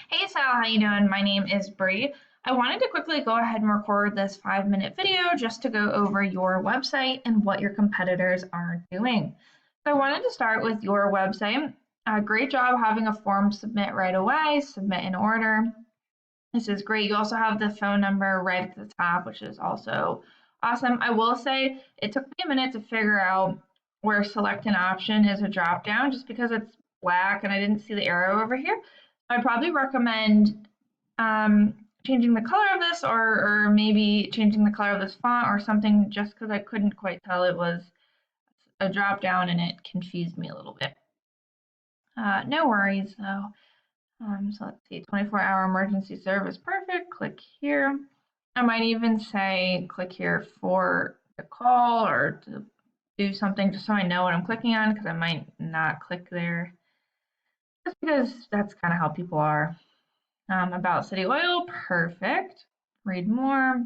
Hey Sal, how you doing? My name is Bree. I wanted to quickly go ahead and record this 5-minute video just to go over your website and what your competitors are doing. So I wanted to start with your website. Great job having a form submit right away, submit in order. This is great. You also have the phone number right at the top, which is also awesome. I will say it took me a minute to figure out where select an option is a drop down just because it's black and I didn't see the arrow over here. I'd probably recommend changing the color of this or maybe changing the color of this font or something just because I couldn't quite tell it was a drop down and it confused me a little bit. No worries though. So let's see, 24-hour emergency service, perfect. Click here. I might even say click here for the call or to do something just so I know what I'm clicking on because I might not click there just because that's kind of how people are. About City Oil, perfect. Read more.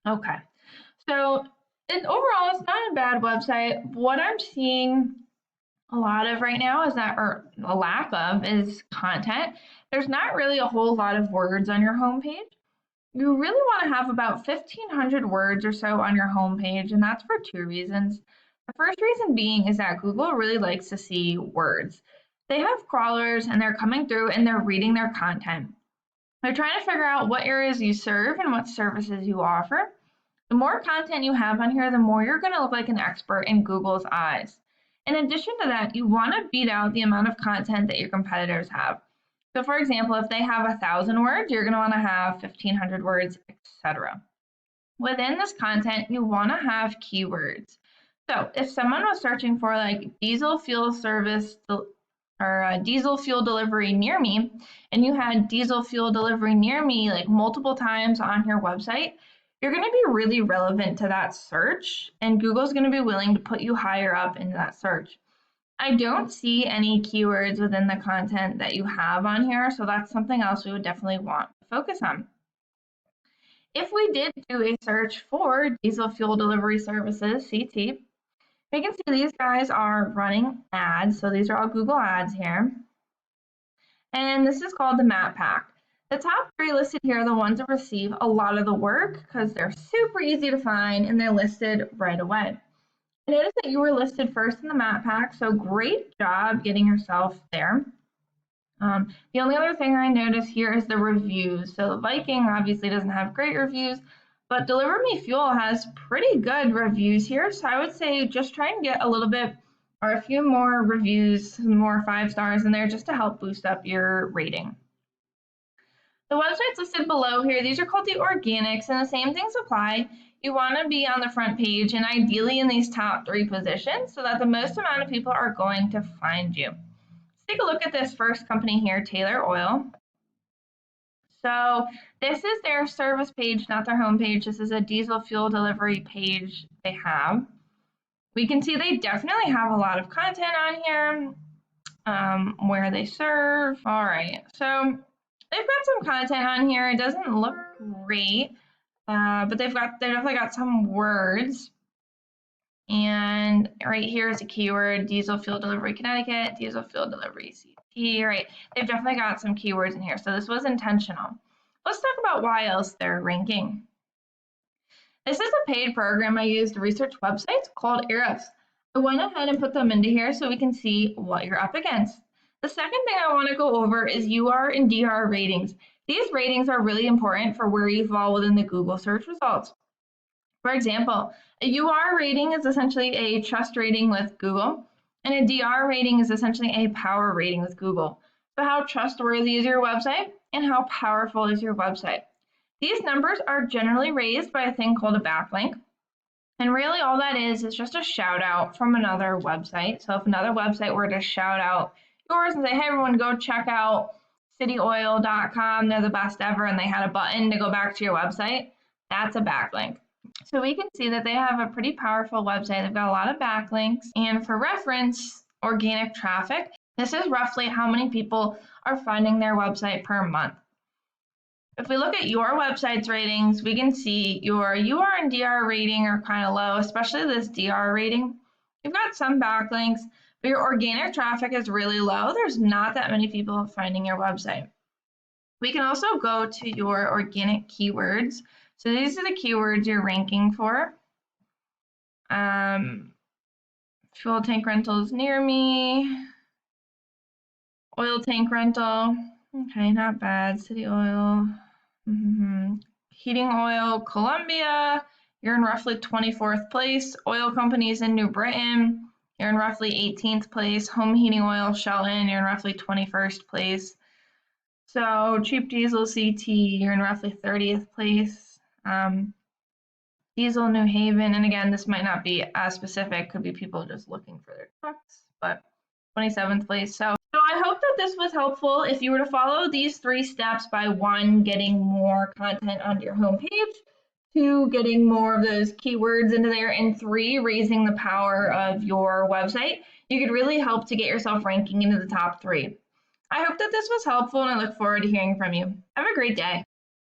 Okay, so overall, it's not a bad website. What I'm seeing a lot of right now is that, or a lack of, is content. There's not really a whole lot of words on your homepage. You really want to have about 1,500 words or so on your homepage, and that's for two reasons. The first reason being is that Google really likes to see words. They have crawlers and they're coming through and they're reading their content. They're trying to figure out what areas you serve and what services you offer. The more content you have on here, the more you're going to look like an expert in Google's eyes. In addition to that, you want to beat out the amount of content that your competitors have. So for example, if they have 1,000 words, you're going to want to have 1,500 words, etc. Within this content, you want to have keywords. So if someone was searching for like diesel fuel service or diesel fuel delivery near me, and you had diesel fuel delivery near me like multiple times on your website, you're going to be really relevant to that search, and Google's going to be willing to put you higher up into that search. I don't see any keywords within the content that you have on here, so that's something else we would definitely want to focus on. If we did do a search for diesel fuel delivery services, CT, we can see these guys are running ads. So these are all Google ads here. And this is called the map pack. The top three listed here are the ones that receive a lot of the work because they're super easy to find and they're listed right away. I noticed that you were listed first in the map pack, so great job getting yourself there. The only other thing I notice here is the reviews. So Viking obviously doesn't have great reviews, but Deliver Me Fuel has pretty good reviews here. So I would say just try and get a little bit or a few more reviews, some more 5 stars in there just to help boost up your rating. The websites listed below here, these are called the organics, and the same things apply. You want to be on the front page and ideally in these top 3 positions so that the most amount of people are going to find you. Let's take a look at this first company here, Taylor Oil. So this is their service page, not their home page. This is a diesel fuel delivery page they have. We can see they definitely have a lot of content on here, where they serve. All right, so they've got some content on here. It doesn't look great, but they've definitely got some words. And right here is a keyword, diesel fuel delivery Connecticut, diesel fuel delivery CT, right? They've definitely got some keywords in here. So this was intentional. Let's talk about why else they're ranking. This is a paid program I use to research websites called Eros. I went ahead and put them into here so we can see what you're up against. The second thing I want to go over is UR and DR ratings. These ratings are really important for where you fall within the Google search results. For example, a UR rating is essentially a trust rating with Google, and a DR rating is essentially a power rating with Google. So how trustworthy is your website and how powerful is your website? These numbers are generally raised by a thing called a backlink. And really all that is just a shout out from another website. So if another website were to shout out yours and say, hey, everyone, go check out cityoil.com, they're the best ever, and they had a button to go back to your website, that's a backlink. So we can see that they have a pretty powerful website. They've got a lot of backlinks. And for reference, organic traffic, this is roughly how many people are finding their website per month. If we look at your website's ratings, we can see your UR and DR rating are kind of low, especially this DR rating. You've got some backlinks, but your organic traffic is really low. There's not that many people finding your website. We can also go to your organic keywords. So these are the keywords you're ranking for. Fuel tank rentals near me. Oil tank rental. Okay, not bad. City oil. Heating oil, Colombia. You're in roughly 24th place. Oil companies in New Britain. You're in roughly 18th place. Home heating oil, Shelton. You're in roughly 21st place. So cheap diesel, CT. You're in roughly 30th place. Diesel, New Haven. And again, this might not be as specific. Could be people just looking for their trucks, but 27th place. So I hope that this was helpful. If you were to follow these 3 steps by 1, getting more content onto your homepage, 2, getting more of those keywords into there, and 3, raising the power of your website, you could really help to get yourself ranking into the top 3. I hope that this was helpful and I look forward to hearing from you. Have a great day.